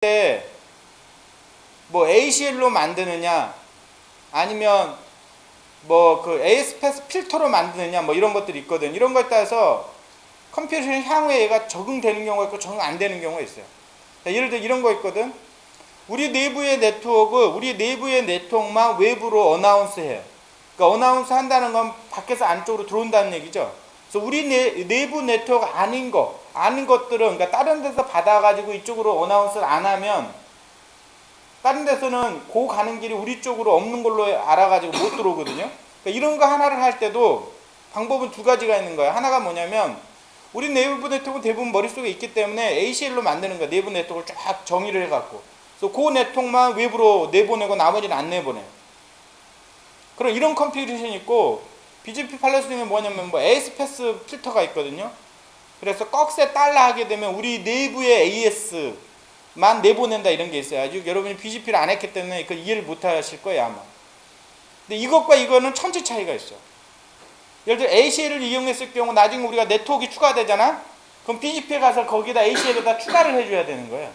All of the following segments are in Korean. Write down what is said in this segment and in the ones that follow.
때 뭐 ACL로 만드느냐 아니면 뭐 그 ASPS 필터로 만드느냐 뭐 이런 것들이 있거든. 이런 것에 따라서 컴퓨터는 향후에 얘가 적응되는 경우가 있고 적응 안 되는 경우가 있어요. 자, 예를 들어 이런 거 있거든. 우리 내부의 네트워크만 외부로 어나운스 해요. 그러니까 어나운스 한다는 건 밖에서 안쪽으로 들어온다는 얘기죠. 그래서 우리 내부 네트워크 아닌 것들은, 그러니까 다른 데서 받아가지고 이쪽으로 어나운스를 안 하면 다른 데서는 고 가는 길이 우리 쪽으로 없는 걸로 알아가지고 못 들어오거든요. 그러니까 이런 거 하나를 할 때도 방법은 두 가지가 있는 거예요. 하나가 뭐냐면 우리 내부 네트워크는 대부분 머릿속에 있기 때문에 ACL로 만드는 거야. 내부 네트워크를 쫙 정의를 해갖고. 그래서 그 네트워크만 외부로 내보내고 나머지는 안 내보내요. 그럼 이런 컴퓨테이션이 있고, BGP 팔로스 중에 뭐냐면 뭐 ASPS 필터가 있거든요. 그래서 꺽쇠 달러 하게 되면 우리 내부의 AS만 내보낸다 이런 게 있어요. 아직 여러분이 BGP를 안 했기 때문에 그 이해를 못 하실 거예요 아마. 근데 이것과 이거는 천지 차이가 있어. 예를 들어 ACL을 이용했을 경우 나중에 우리가 네트워크가 추가되잖아. 그럼 BGP에 가서 거기다 ACL에다 추가를 해줘야 되는 거예요.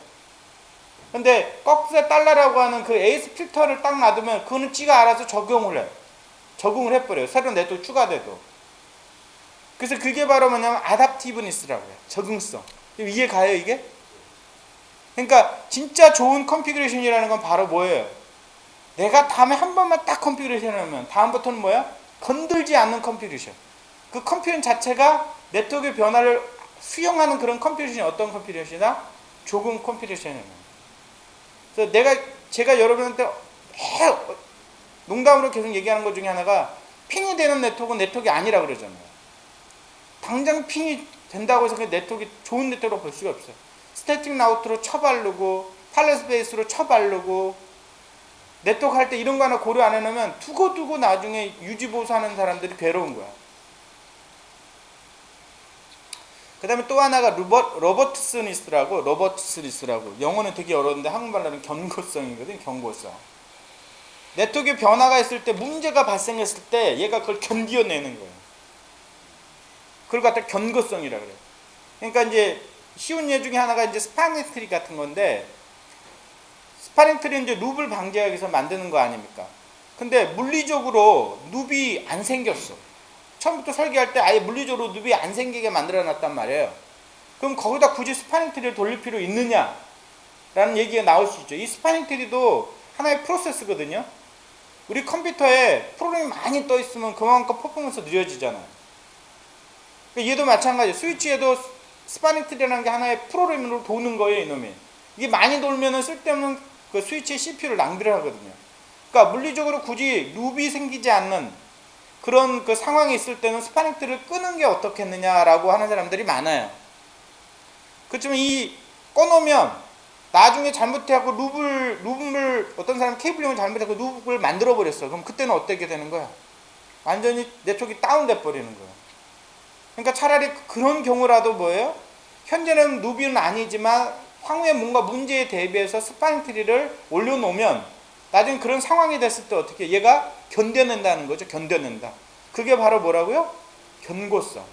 근데 꺽쇠 달러라고 하는 그 AS 필터를 딱 놔두면 그거는 지가 알아서 적용을 해. 적응을 해버려요. 새로운 네트워크 추가돼도. 그래서 그게 바로 뭐냐면 아답티브니스라고 해요. 적응성. 이해 가요 이게? 그러니까 진짜 좋은 컨피그레이션이라는 건 바로 뭐예요? 내가 다음에 한 번만 딱 컨피그레이션을 하면 다음부터는 뭐야? 건들지 않는 컨피그레이션. 그 컨피그레이션 자체가 네트워크의 변화를 수용하는 그런 컨피그레이션이 어떤 컨피그레이션이다? 조금 컨피그레이션이에요. 그래서 제가 여러분한테 농담으로 계속 얘기하는 것 중에 하나가 핑이 되는 네트워크는 네트워크가 아니라 그러잖아요. 당장 핑이 된다고 해서 그 네트워크가 좋은 네트워크로 볼 수가 없어요. 스태틱 라우트로 쳐바르고 팔레스 베이스로 쳐바르고 네트워크 할 때 이런 거 하나 고려 안 해놓으면 두고두고 나중에 유지보수하는 사람들이 괴로운 거야. 그 다음에 또 하나가 로버트스니스라고 영어는 되게 어려운데 한국말로는 견고성이거든. 견고성. 네트워크에 변화가 있을 때 문제가 발생했을 때 얘가 그걸 견디어내는 거예요. 그걸 갖다 견고성이라 그래요. 그러니까 이제 쉬운 예 중에 하나가 이제 스파닝 트리 같은 건데, 스파닝 트리는 이제 룹을 방지하기 위해서 만드는 거 아닙니까? 근데 물리적으로 룹이 안 생겼어. 처음부터 설계할 때 아예 물리적으로 룹이 안 생기게 만들어 놨단 말이에요. 그럼 거기다 굳이 스파닝 트리를 돌릴 필요 있느냐? 라는 얘기가 나올 수 있죠. 이 스파닝 트리도 하나의 프로세스거든요. 우리 컴퓨터에 프로그램이 많이 떠 있으면 그만큼 퍼포먼스 느려지잖아요. 얘도 마찬가지예요. 스위치에도 스파닝 트리라는 게 하나의 프로그램으로 도는 거예요, 이놈이. 이게 많이 돌면은 쓸데없는 그 스위치의 CPU를 낭비를 하거든요. 그러니까 물리적으로 굳이 룹이 생기지 않는 그런 그 상황이 있을 때는 스파닝 트리를 끄는 게 어떻겠느냐라고 하는 사람들이 많아요. 그렇지만 이 꺼놓으면 나중에 잘못해갖고 룹을 어떤 사람 케이블링을 잘못해서 룹을 만들어 버렸어. 그럼 그때는 어떻게 되는 거야? 완전히 네트워크가 다운돼 버리는 거야. 그러니까 차라리 그런 경우라도 뭐예요? 현재는 룹은 아니지만 향후에 뭔가 문제에 대비해서 스파닝 트리를 올려놓으면 나중에 그런 상황이 됐을 때 어떻게 얘가 견뎌낸다는 거죠. 견뎌낸다. 그게 바로 뭐라고요? 견고성.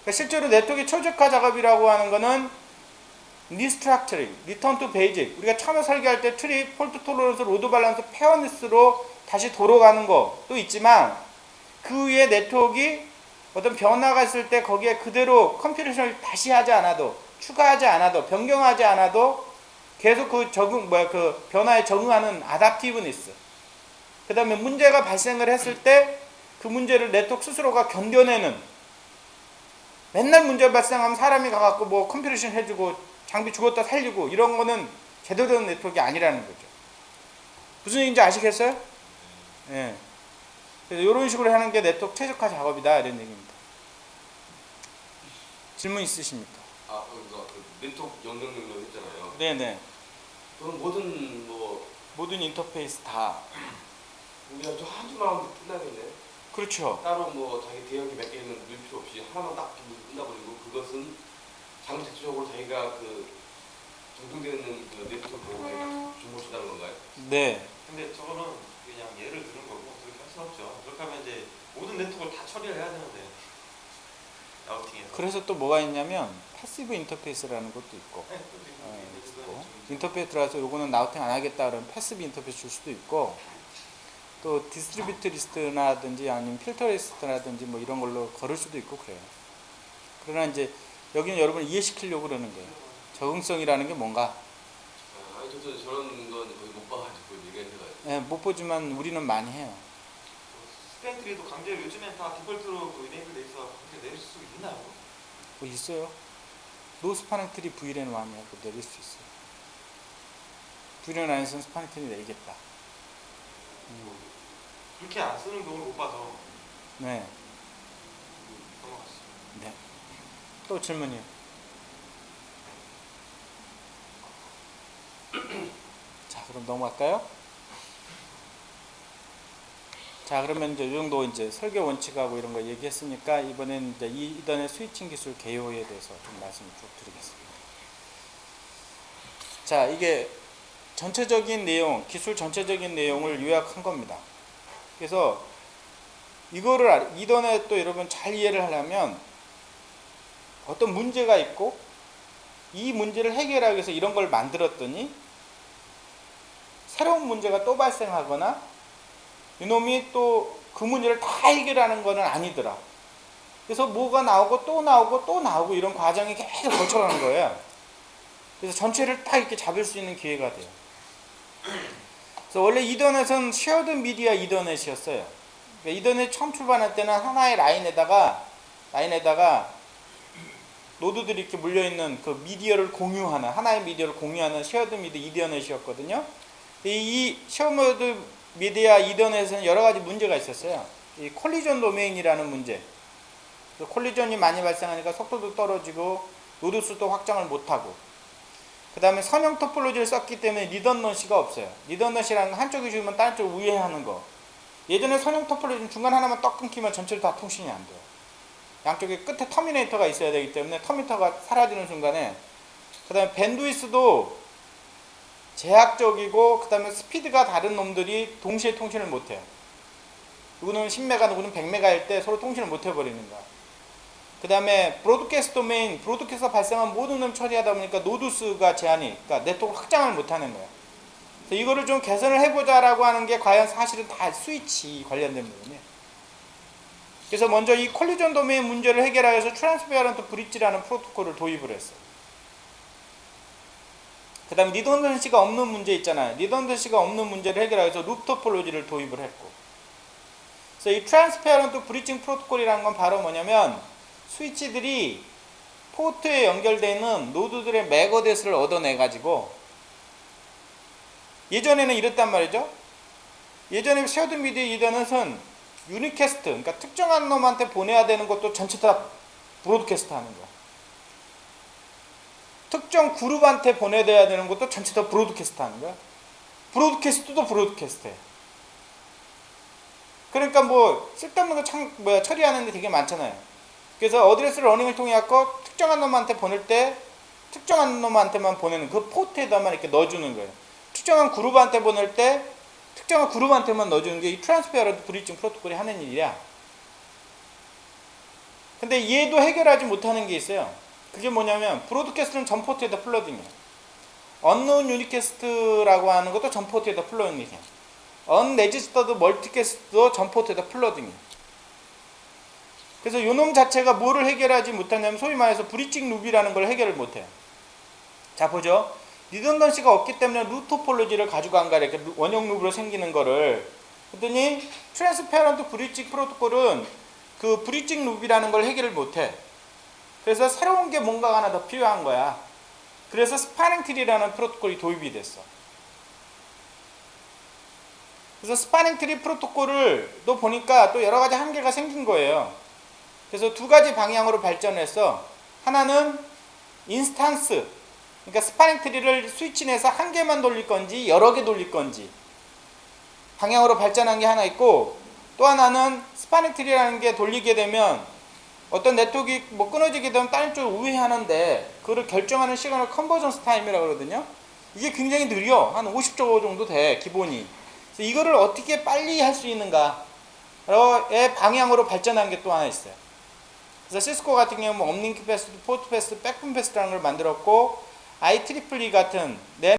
그러니까 실제로 네트워크 최적화 작업이라고 하는 거는 리스트럭처링, 리턴 투 베이직. 우리가 처음에 설계할 때 트리, 폴트 톨러런스, 로드 밸런스, 페어니스로 다시 돌아가는 것도 있지만 그 위에 네트워크가 어떤 변화가 있을 때 거기에 그대로 컴퓨테이션을 다시 하지 않아도, 추가하지 않아도, 변경하지 않아도 계속 그 변화에 적응하는 아답티브니스. 그 다음에 문제가 발생을 했을 때 그 문제를 네트워크 스스로가 견뎌내는. 맨날 문제 발생하면 사람이 가갖고 뭐 컴퓨테이션 해주고 장비 죽었다 살리고 이런 거는 제대로 된 네트워크가 아니라는 거죠. 무슨 얘기인지 아시겠어요? 예. 그래서 이런 식으로 하는 게 네트워크 최적화 작업이다 이런 얘기입니다. 질문 있으십니까? 그러니까 그 네트워크 연결 했잖아요. 네네. 그럼 모든 인터페이스 다. 우리가 한 줄만 하면 끝나겠네. 그렇죠. 따로 자기 대역이 몇 개 있는 넣을 필요 없이 하나만 딱 끝나버리고, 그것은 장기적으로 자기가 그 정통되는 그 네트워크 주무시다는 건가요? 네. 근데 저거는 그냥 예를 드는 거고 그렇게 할 수는 없죠. 그렇게 하면 이제 모든 네트워크를 다 처리를 해야 되는데. 라우팅에서. 그래서 또 뭐가 있냐면 패시브 인터페이스라는 것도 있고, 인터페이스 들어가서 요거는 라우팅 안 하겠다 그러면 패시브 인터페이스 줄 수도 있고, 또 디스트리뷰트 리스트라든지 아니면 필터 리스트라든지 뭐 이런 걸로 걸을 수도 있고 그래요. 그러나 이제 여기는 여러분을 이해시키려고 그러는 거예요. 적응성이라는 게 뭔가. 아니 저도 저런 건 거의 못 봐가지고 얘기해서. 예, 못 보지만 우리는 많이 해요. 스페인트리도 강제로 요즘엔 다 디폴트로 그 이네이블 돼 있어 강제 내릴 수 있나요? 뭐 있어요. 노스파넥트리 V랜 완이하고 내릴 수 있어요. V랜 안에서는 스파넥트리 내리겠다. 그렇게 안 쓰는 경우를 못 봐서 네. 넘어갔어요. 네. 또 질문이요. 자, 그럼 넘어갈까요? 자, 그러면 이제 이 정도 이제 설계 원칙하고 이런 거 얘기했으니까 이번엔 이제 이던의 스위칭 기술 개요에 대해서 좀 말씀을 쭉 드리겠습니다. 자, 이게 전체적인 내용, 기술 전체적인 내용을 요약한 겁니다. 그래서 이거를 이던에 또 여러분 잘 이해를 하려면 어떤 문제가 있고 이 문제를 해결하기 위해서 이런 걸 만들었더니 새로운 문제가 또 발생하거나 이놈이 또 그 문제를 다 해결하는 거는 아니더라. 그래서 뭐가 나오고 또 나오고 또 나오고 이런 과정이 계속 거쳐가는 거예요. 그래서 전체를 딱 이렇게 잡을 수 있는 기회가 돼요. 그래서 원래 이더넷은 쉐어드 미디어 이더넷이었어요. 그러니까 이더넷 처음 출발할 때는 하나의 라인에다가 노드들이 이렇게 물려있는 그 미디어를 공유하는, 하나의 미디어를 공유하는 쉐어드 미디어 이더넷이었거든요. 이 쉐어드 미디어 이더넷에는 여러 가지 문제가 있었어요. 이 콜리전 도메인이라는 문제. 콜리전이 많이 발생하니까 속도도 떨어지고 노드 수도 확장을 못하고, 그 다음에 선형 토폴로지를 썼기 때문에 리던던시가 없어요. 리던던시라는 건 한쪽이 죽으면 다른 쪽 우회하는 거. 예전에 선형 토폴로지는 중간 하나만 떡 끊기면 전체로 다 통신이 안 돼요. 양쪽에 끝에 터미네이터가 있어야 되기 때문에 터미네이터가 사라지는 순간에, 그 다음에 밴드위스도 제약적이고, 그 다음에 스피드가 다른 놈들이 동시에 통신을 못해요. 누구는 10메가, 누구는 100메가일 때 서로 통신을 못해버리는 거야. 그 다음에 브로드캐스트 도메인, 브로드캐스트가 발생한 모든 놈 처리하다 보니까 노드수가 제한이, 그러니까 네트워크 확장을 못하는 거예요. 그래서 이거를 좀 개선을 해보자라고 하는 게 과연 사실은 다 스위치 관련된 부분이에요. 그래서 먼저 이 콜리전 도메인 문제를 해결하기 위해서 트랜스페어런트 브릿지라는 프로토콜을 도입을 했어요. 그 다음에 리던던시가 없는 문제 있잖아요. 리던던시가 없는 문제를 해결하기 위해서 룹 토폴로지를 도입을 했고, 그래서 이 트랜스페어런트 브릿징 프로토콜이라는 건 바로 뭐냐면 스위치들이 포트에 연결되어 있는 노드들의 맥 어드레스를 얻어내가지고, 예전에는 이랬단 말이죠. 예전에 쉐어드 미디어 이더넷은 유니캐스트, 그러니까 특정한 놈한테 보내야 되는 것도 전체 다 브로드캐스트 하는 거야. 특정 그룹한테 보내야 되는 것도 전체 다 브로드캐스트 하는 거야. 브로드캐스트도 브로드캐스트해. 그러니까 뭐 쓸데없는 거 처리하는 데 되게 많잖아요. 그래서 어드레스 러닝을 통해 갖고 특정한 놈한테 보낼 때 특정한 놈한테만 보내는 그 포트에다만 이렇게 넣어주는 거예요. 특정한 그룹한테 보낼 때 특정한 그룹한테만 넣어주는 게 이 트랜스페어런트 브릿징 프로토콜이 하는 일이야. 근데 얘도 해결하지 못하는 게 있어요. 그게 뭐냐면 브로드캐스트는 전 포트에다 플러딩이에요. 언노운 유니캐스트라고 하는 것도 전 포트에다 플러딩이에요. 언레지스터드 멀티캐스트도 전 포트에다 플러딩이에요. 그래서 요놈 자체가 뭐를 해결하지 못하냐면 소위 말해서 브릿징 룹이라는 걸 해결을 못해요. 자, 보죠. 리던던시가 없기 때문에 룹 토폴로지를 가지고 간 거야. 이렇게 원형 룹으로 생기는 거를. 그랬더니 트랜스페어런트 브릿징 프로토콜은 그 브릿징 룹이라는 걸 해결을 못해. 그래서 새로운 게 뭔가가 하나 더 필요한 거야. 그래서 스파닝 트리라는 프로토콜이 도입이 됐어. 그래서 스파닝 트리 프로토콜을 또 보니까 또 여러 가지 한계가 생긴 거예요. 그래서 두 가지 방향으로 발전해서, 하나는 인스탄스, 그러니까 스파닝 트리를 스위치 내에서 한 개만 돌릴 건지 여러 개 돌릴 건지 방향으로 발전한 게 하나 있고, 또 하나는 스파닝 트리라는 게 돌리게 되면 어떤 네트워크가 뭐 끊어지게 되면 다른 쪽으로 우회하는데 그거를 결정하는 시간을 컨버전스 타임이라고 그러거든요. 이게 굉장히 느려. 한 50초 정도 돼, 기본이. 그래서 이거를 어떻게 빨리 할 수 있는가의 방향으로 발전한 게 또 하나 있어요. 그래서 시스코 같은 경우는 업링크 패스, 포트 패스, 백분 패스라는 걸 만들었고 IEEE 같은